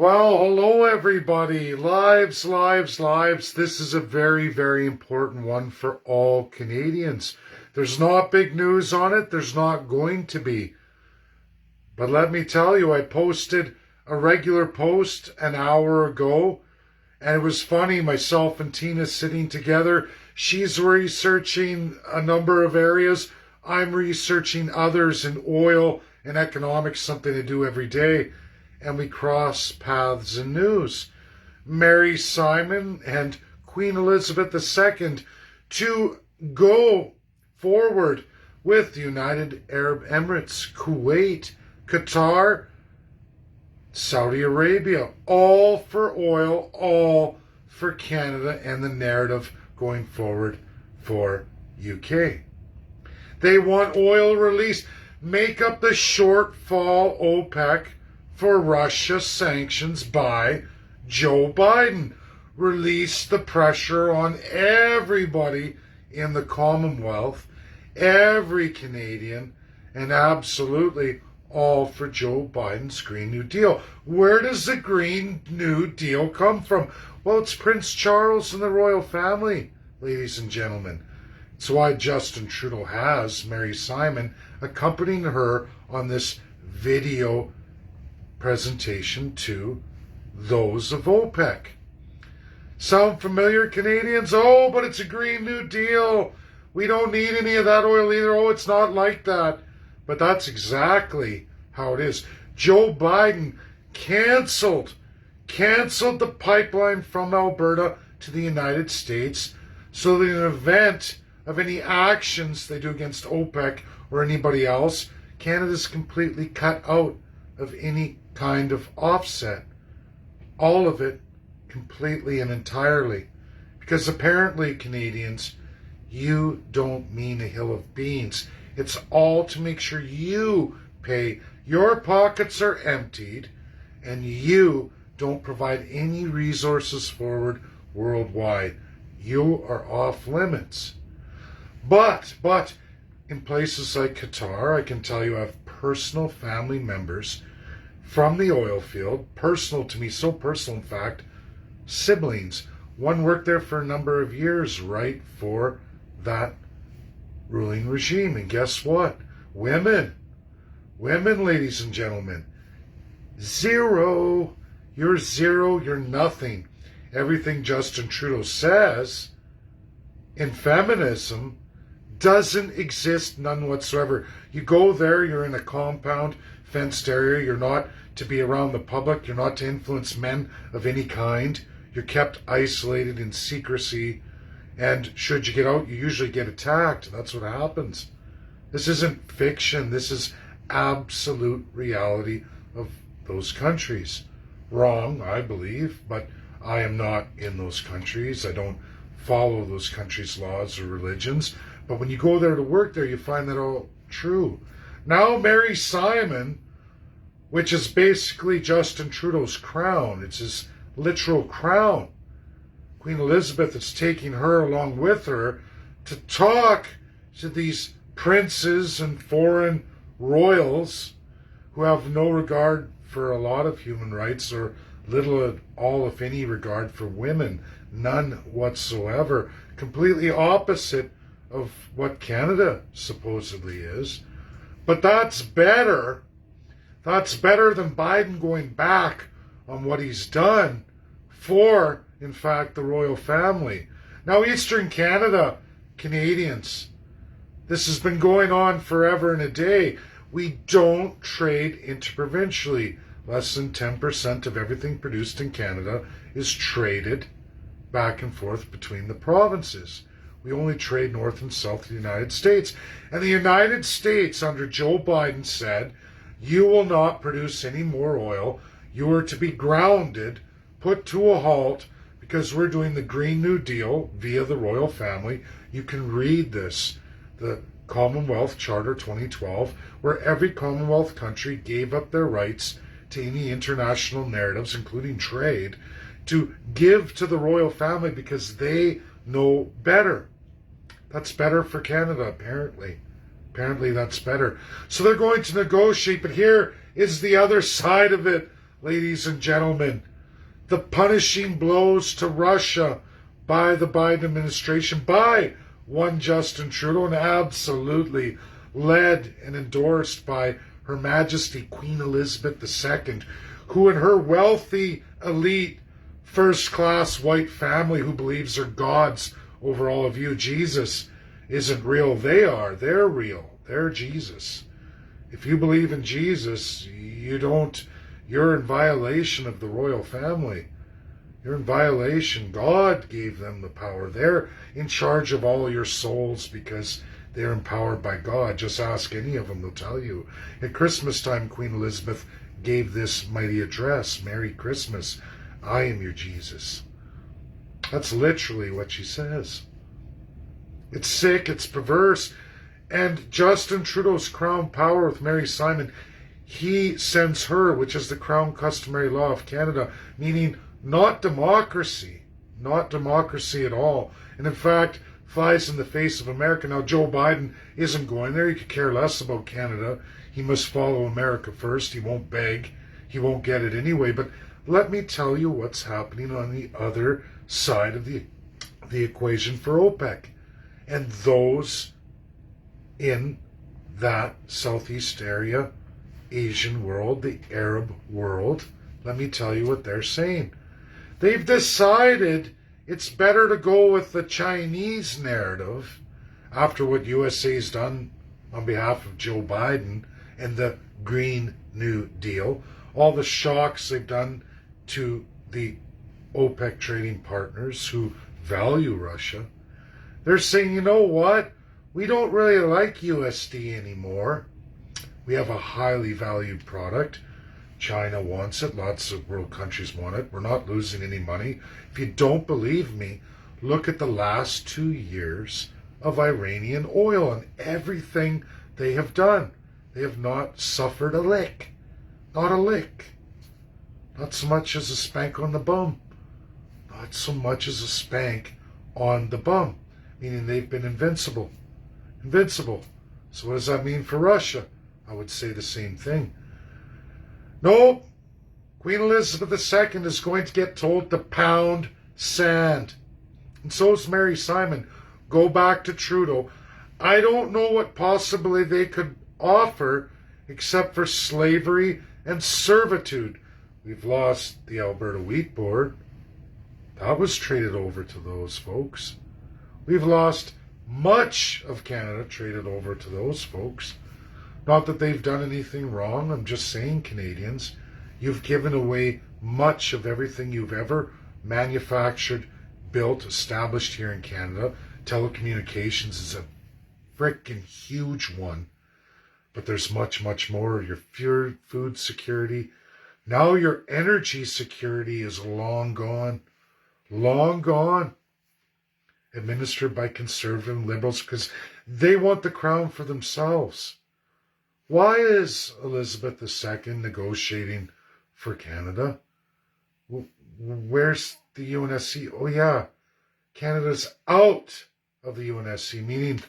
Well, hello everybody. Lives. This is a very, very important one for all Canadians. There's not big news on it. There's not going to be. But let me tell you, I posted a regular post an hour ago, and it was funny, myself and Tina sitting together. She's researching a number of areas. I'm researching others in oil and economics, something I do every day. And we cross paths in news. Mary Simon and Queen Elizabeth II to go forward with the United Arab Emirates, Kuwait, Qatar, Saudi Arabia, all for oil, all for Canada and the narrative going forward for UK. They want oil release, make up the shortfall OPEC for Russia sanctions by Joe Biden. Release the pressure on everybody in the Commonwealth, every Canadian, and absolutely all for Joe Biden's Green New Deal. Where does the Green New Deal come from? Well, it's Prince Charles and the royal family, ladies and gentlemen. It's why Justin Trudeau has Mary Simon accompanying her on this video presentation to those of OPEC. Sound familiar, Canadians? Oh, but it's a Green New Deal. We don't need any of that oil either. Oh, it's not like that. But that's exactly how it is. Joe Biden canceled the pipeline from Alberta to the United States so that in the event of any actions they do against OPEC or anybody else, Canada's completely cut out of any kind of offset. All of it completely and entirely. Because apparently, Canadians, you don't mean a hill of beans. It's all to make sure you pay. Your pockets are emptied and you don't provide any resources forward worldwide. You are off limits. But in places like Qatar, I can tell you I have personal family members from the oil field, personal to me, so personal in fact, siblings. One worked there for a number of years, right for that ruling regime. And guess what? Women, ladies and gentlemen, zero. You're zero, you're nothing. Everything Justin Trudeau says in feminism doesn't exist, none whatsoever. You go there, you're in a compound, fenced area, you're not to be around the public, you're not to influence men of any kind, you're kept isolated in secrecy, and should you get out, you usually get attacked. That's what happens. This isn't fiction, this is absolute reality of those countries. Wrong, I believe, but I am not in those countries. I don't follow those countries' laws or religions. But when you go there to work there, you find that all true. Now Mary Simon, which is basically Justin Trudeau's crown, it's his literal crown. Queen Elizabeth is taking her along with her to talk to these princes and foreign royals who have no regard for a lot of human rights or little at all, if any, regard for women. None whatsoever. Completely opposite of what Canada supposedly is. But that's better. That's better than Biden going back on what he's done for, in fact, the royal family. Now, Eastern Canada, Canadians, this has been going on forever and a day. We don't trade interprovincially. Less than 10% of everything produced in Canada is traded back and forth between the provinces. We only trade north and south of the United States. And the United States, under Joe Biden, said, you will not produce any more oil. You are to be grounded, put to a halt, because we're doing the Green New Deal via the royal family. You can read this, the Commonwealth Charter 2012, where every Commonwealth country gave up their rights to any international narratives, including trade, to give to the royal family because they know better. That's better for Canada, apparently. Apparently that's better. So they're going to negotiate, but here is the other side of it. ladies and gentlemen. The punishing blows to Russia by the Biden administration, by one Justin Trudeau, and absolutely led and endorsed by Her Majesty Queen Elizabeth II, who in her wealthy, elite, first-class white family who believes they're gods over all of you, Jesus isn't real. They are. They're real. They're Jesus. If you believe in Jesus, you're in violation of the royal family. You're in violation. God gave them the power. They're in charge of all your souls because they're empowered by God. Just ask any of them, they'll tell you. At Christmas time, Queen Elizabeth gave this mighty address, Merry Christmas, I am your Jesus. That's literally what she says. It's sick, it's perverse. And Justin Trudeau's crown power with Mary Simon, he sends her, which is the crown customary law of Canada, meaning not democracy at all. And in fact, flies in the face of America. Now, Joe Biden isn't going there. He could care less about Canada. He must follow America first. He won't beg. He won't get it anyway. But let me tell you what's happening on the other side of the equation for OPEC. And those in that Southeast area, Asian world, the Arab world, let me tell you what they're saying. They've decided it's better to go with the Chinese narrative after what USA's done on behalf of Joe Biden and the Green New Deal, all the shocks they've done to the OPEC trading partners who value Russia. They're saying, you know what? We don't really like USD anymore. We have a highly valued product. China wants it. Lots of world countries want it. We're not losing any money. If you don't believe me, look at the last 2 years of Iranian oil and everything they have done. They have not suffered a lick. Not a lick. Not so much as a spank on the bum. Not so much as a spank on the bum. Meaning they've been invincible. Invincible. So what does that mean for Russia? I would say the same thing. No, Queen Elizabeth II is going to get told to pound sand. And so is Mary Simon. Go back to Trudeau. I don't know what possibly they could offer except for slavery and servitude. We've lost the Alberta Wheat Board. That was traded over to those folks. We've lost much of Canada traded over to those folks. Not that they've done anything wrong. I'm just saying, Canadians, you've given away much of everything you've ever manufactured, built, established here in Canada. Telecommunications is a freaking huge one. But there's much, much more. Your food security. Now your energy security is long gone. Long gone. Administered by conservative and liberals because they want the crown for themselves. Why is Elizabeth II negotiating for Canada? Where's the UNSC? Oh yeah, Canada's out of the UNSC, meaning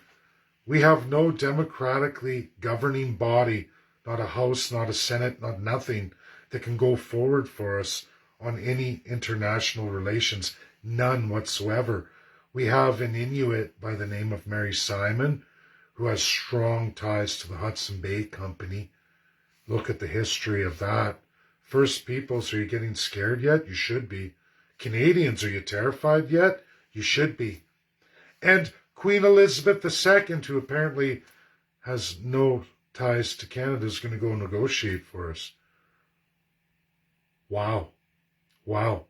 we have no democratically governing body, not a House, not a Senate, not nothing that can go forward for us on any international relations. None whatsoever. We have an Inuit by the name of Mary Simon, who has strong ties to the Hudson Bay Company. Look at the history of that. First Peoples, are you getting scared yet? You should be. Canadians, are you terrified yet? You should be. And Queen Elizabeth II, who apparently has no ties to Canada, is going to go negotiate for us. Wow. Wow.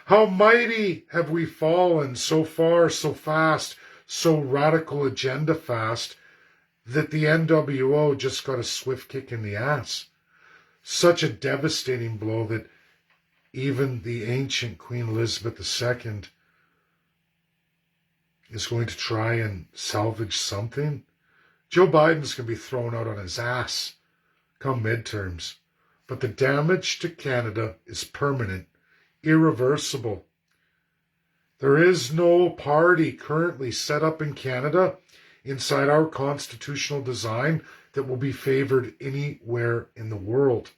How mighty have we fallen so far, so fast, so radical agenda fast, that the NWO just got a swift kick in the ass. Such a devastating blow that even the ancient Queen Elizabeth II is going to try and salvage something. Joe Biden's going to be thrown out on his ass come midterms. But the damage to Canada is permanent, irreversible. There is no party currently set up in Canada inside our constitutional design that will be favored anywhere in the world.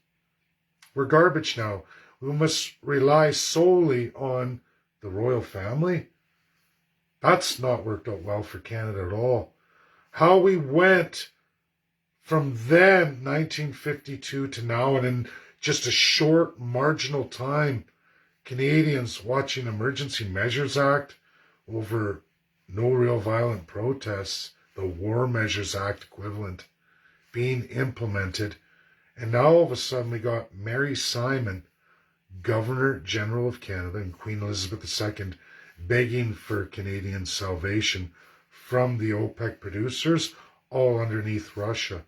We're garbage now. We must rely solely on the royal family. That's not worked out well for Canada at all. How we went from then, 1952, to now, and in just a short marginal time, Canadians watching Emergency Measures Act over no real violent protests, the War Measures Act equivalent, being implemented. And now all of a sudden we got Mary Simon, Governor General of Canada, and Queen Elizabeth II begging for Canadian salvation from the OPEC producers, all underneath Russia.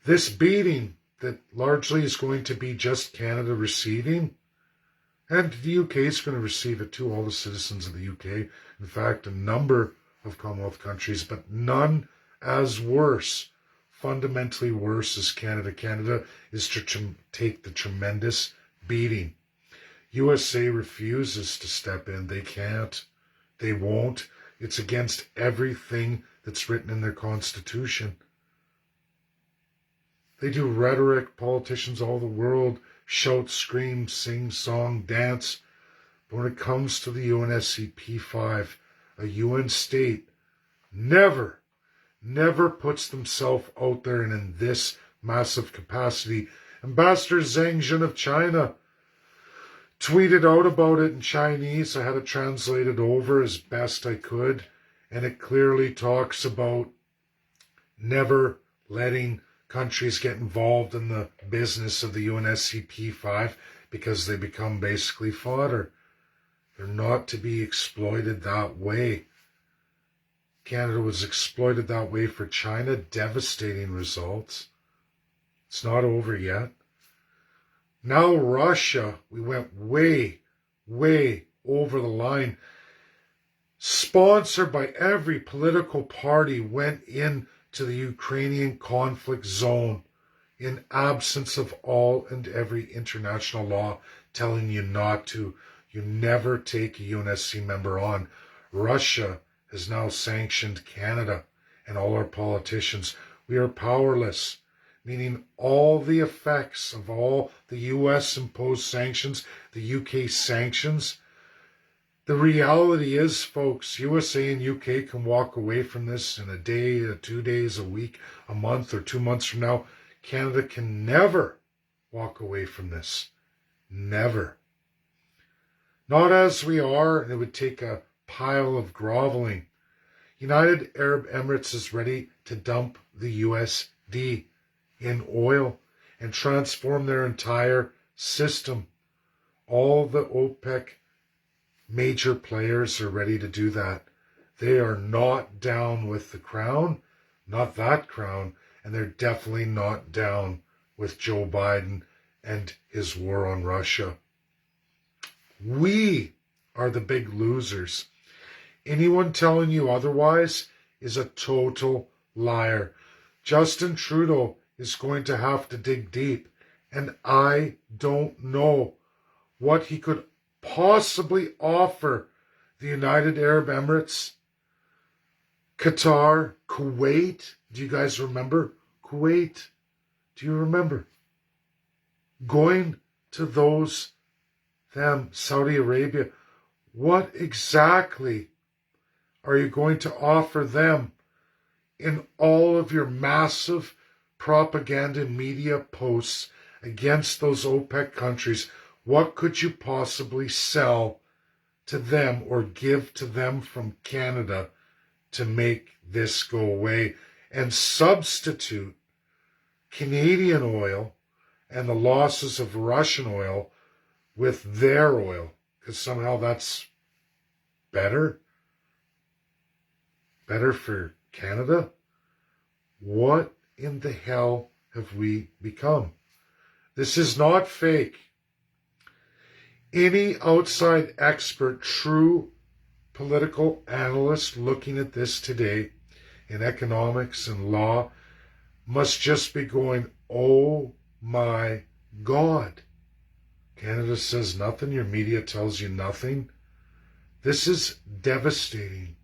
This beating that largely is going to be just Canada receiving, and the UK is going to receive it too, all the citizens of the UK. In fact, a number of Commonwealth countries, but none as worse, fundamentally worse as Canada. Canada is to take the tremendous beating. USA refuses to step in. They can't. They won't. It's against everything that's written in their constitution. They do rhetoric, politicians all the world shout, scream, sing, song, dance. But when it comes to the UNSCP5, a UN state never puts themselves out there and in this massive capacity. Ambassador Zhang Jun of China tweeted out about it in Chinese. I had it translated over as best I could, and it clearly talks about never letting countries get involved in the business of the UNSCP5 because they become basically fodder. They're not to be exploited that way. Canada was exploited that way for China. Devastating results. It's not over yet. Now Russia, we went way over the line. Sponsored by every political party, went into the Ukrainian conflict zone in absence of all and every international law telling you not to. You never take a UNSC member on. Russia has now sanctioned Canada and all our politicians. We are powerless, meaning all the effects of all the US imposed sanctions, the UK sanctions. The reality is, folks, USA and UK can walk away from this in a day, 2 days, a week, a month, or 2 months from now. Canada can never walk away from this. Never. Not as we are, and it would take a pile of groveling. United Arab Emirates is ready to dump the USD in oil and transform their entire system. All the OPEC major players are ready to do that. They are not down with the crown, not that crown, and they're definitely not down with Joe Biden and his war on Russia. We are the big losers. Anyone telling you otherwise is a total liar. Justin Trudeau is going to have to dig deep, and I don't know what he could possibly offer the United Arab Emirates, Qatar, Kuwait. Do you guys remember Kuwait? Do you remember going to them, Saudi Arabia? What exactly are you going to offer them in all of your massive propaganda media posts against those OPEC countries? What could you possibly sell to them or give to them from Canada to make this go away and substitute Canadian oil and the losses of Russian oil with their oil? Because somehow that's better for Canada? What in the hell have we become? This is not fake. Any outside expert, true political analyst looking at this today in economics and law must just be going, oh my God. Canada says nothing, your media tells you nothing. This is devastating.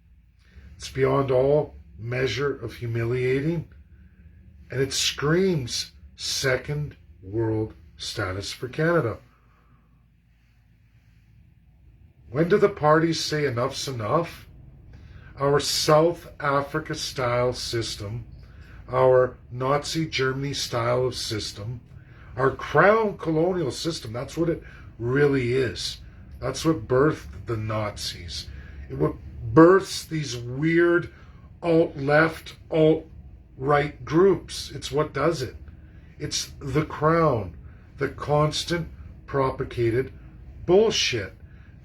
It's beyond all measure of humiliating, and it screams second world status for Canada. When do the parties say enough's enough? Our South Africa style system, our Nazi Germany style of system, our crown colonial system, that's what it really is. That's what birthed the Nazis. It what births these weird alt-left, alt-right groups. It's what does it. It's the crown, the constant propagated bullshit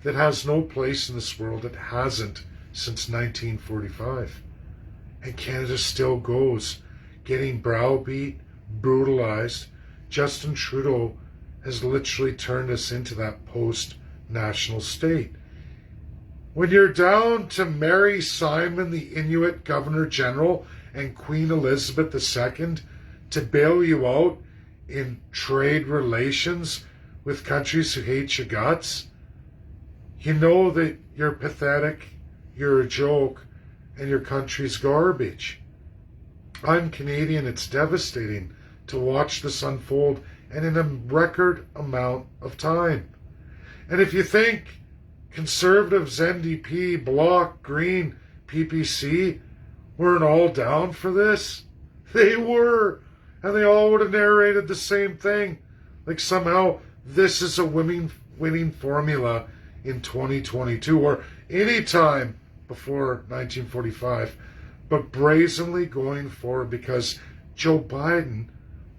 that has no place in this world. It hasn't since 1945. And Canada still goes, getting browbeat, brutalized. Justin Trudeau has literally turned us into that post-national state. When you're down to Mary Simon, the Inuit Governor General, and Queen Elizabeth II to bail you out in trade relations with countries who hate your guts, you know that you're pathetic, you're a joke, and your country's garbage. I'm Canadian. It's devastating to watch this unfold, and in a record amount of time. And if you think Conservatives, NDP, Bloc, Green, PPC weren't all down for this, they were. And they all would have narrated the same thing. Like somehow this is a winning formula in 2022 or any time before 1945. But brazenly going forward because Joe Biden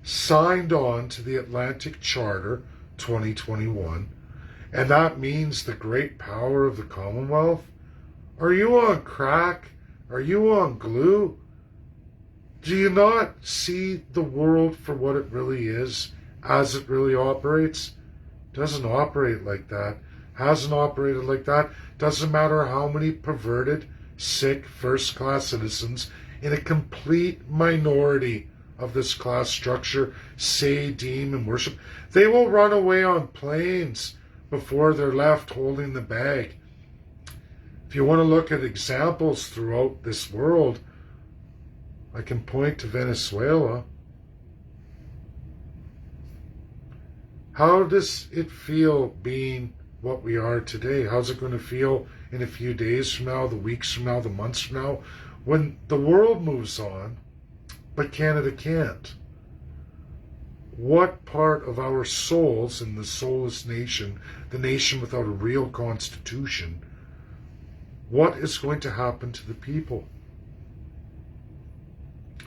signed on to the Atlantic Charter 2021. And that means the great power of the Commonwealth. Are you on crack? Are you on glue? Do you not see the world for what it really is, as it really operates? Doesn't operate like that. Hasn't operated like that. Doesn't matter how many perverted, sick, first-class citizens in a complete minority of this class structure say, deem, and worship. They will run away on planes before they're left holding the bag. If you want to look at examples throughout this world, I can point to Venezuela. How does it feel being what we are today? How's it going to feel in a few days from now, the weeks from now, the months from now, when the world moves on, but Canada can't? What part of our souls in the soulless nation, the nation without a real constitution, what is going to happen to the people?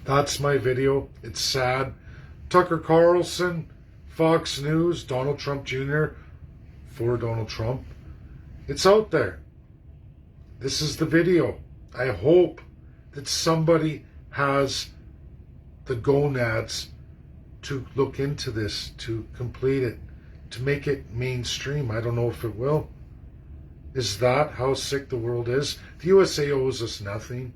That's my video. It's sad. Tucker Carlson, Fox News, Donald Trump Jr. for Donald Trump. It's out there. This is the video. I hope that somebody has the gonads to look into this, to complete it, to make it mainstream. I don't know if it will. Is that how sick the world is? The USA owes us nothing.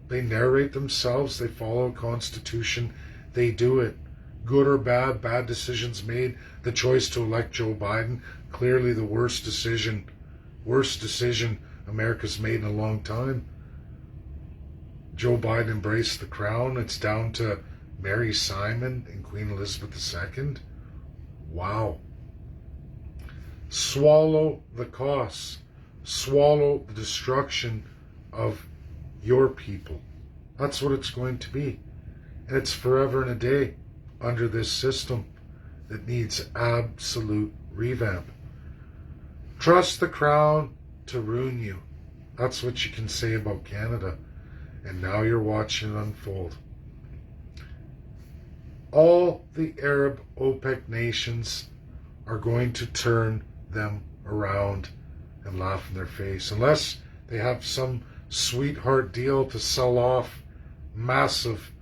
They narrate themselves. They follow a constitution. They do it. Good or bad, bad decisions made. The choice to elect Joe Biden, clearly the worst decision America's made in a long time. Joe Biden embraced the crown. It's down to Mary Simon and Queen Elizabeth II. Wow. Swallow the costs. Swallow the destruction of your people. That's what it's going to be. And it's forever and a day under this system that needs absolute revamp. Trust the crown to ruin you. That's what you can say about Canada. And now you're watching it unfold. All the Arab OPEC nations are going to turn them around and laugh in their face, unless they have some sweetheart deal to sell off massive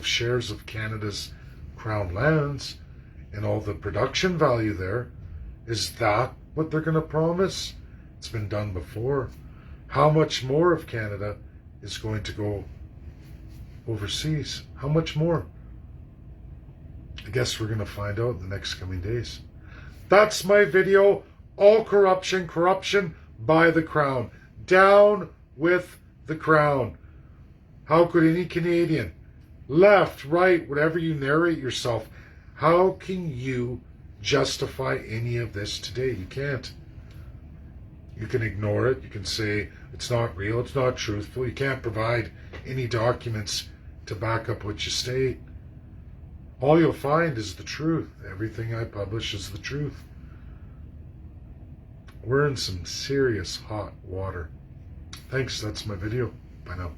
shares of Canada's crown lands and all the production value there. Is that what they're going to promise? It's been done before. How much more of Canada is going to go overseas? How much more? I guess we're going to find out in the next coming days. That's my video. All corruption by the crown. Down with the crown. How could any Canadian left, right, whatever you narrate yourself, how can you justify any of this today? You can't. You can ignore it. You can say it's not real, it's not truthful. You can't provide any documents to back up what you state. All you'll find is the truth. Everything I publish is the truth. We're in some serious hot water. Thanks, that's my video. Bye now.